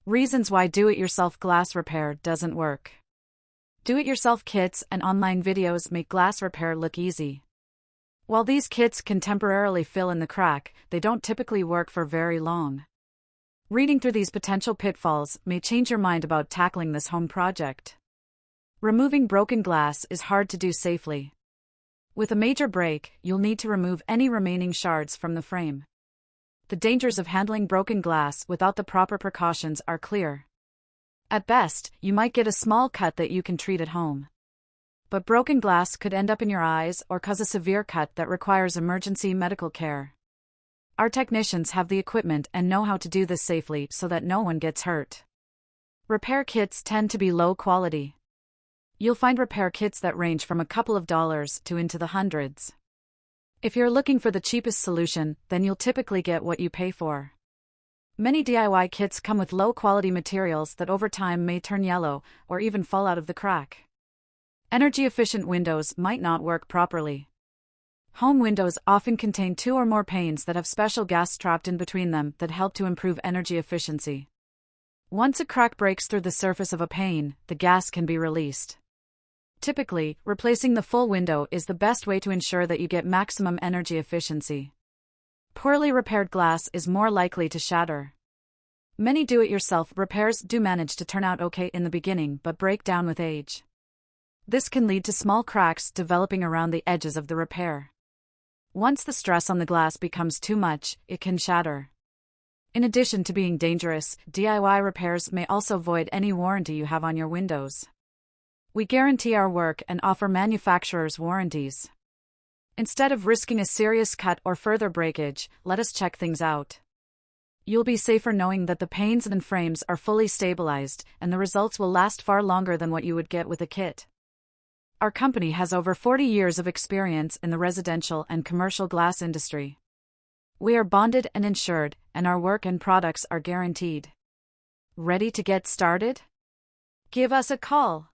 Reasons why do-it-yourself glass repair doesn't work. Do-it-yourself kits and online videos make glass repair look easy. While these kits can temporarily fill in the crack, they don't typically work for very long. Reading through these potential pitfalls may change your mind about tackling this home project. Removing broken glass is hard to do safely. With a major break, you'll need to remove any remaining shards from the frame. The dangers of handling broken glass without the proper precautions are clear. At best, you might get a small cut that you can treat at home. But broken glass could end up in your eyes or cause a severe cut that requires emergency medical care. Our technicians have the equipment and know how to do this safely so that no one gets hurt. Repair kits tend to be low quality. You'll find repair kits that range from a couple of dollars to into the hundreds. If you're looking for the cheapest solution, then you'll typically get what you pay for. Many DIY kits come with low-quality materials that over time may turn yellow or even fall out of the crack. Energy-efficient windows might not work properly. Home windows often contain 2 or more panes that have special gas trapped in between them that help to improve energy efficiency. Once a crack breaks through the surface of a pane, the gas can be released. Typically, replacing the full window is the best way to ensure that you get maximum energy efficiency. Poorly repaired glass is more likely to shatter. Many do-it-yourself repairs do manage to turn out okay in the beginning but break down with age. This can lead to small cracks developing around the edges of the repair. Once the stress on the glass becomes too much, it can shatter. In addition to being dangerous, DIY repairs may also void any warranty you have on your windows. We guarantee our work and offer manufacturer's warranties. Instead of risking a serious cut or further breakage, let us check things out. You'll be safer knowing that the panes and frames are fully stabilized, and the results will last far longer than what you would get with a kit. Our company has over 40 years of experience in the residential and commercial glass industry. We are bonded and insured, and our work and products are guaranteed. Ready to get started? Give us a call.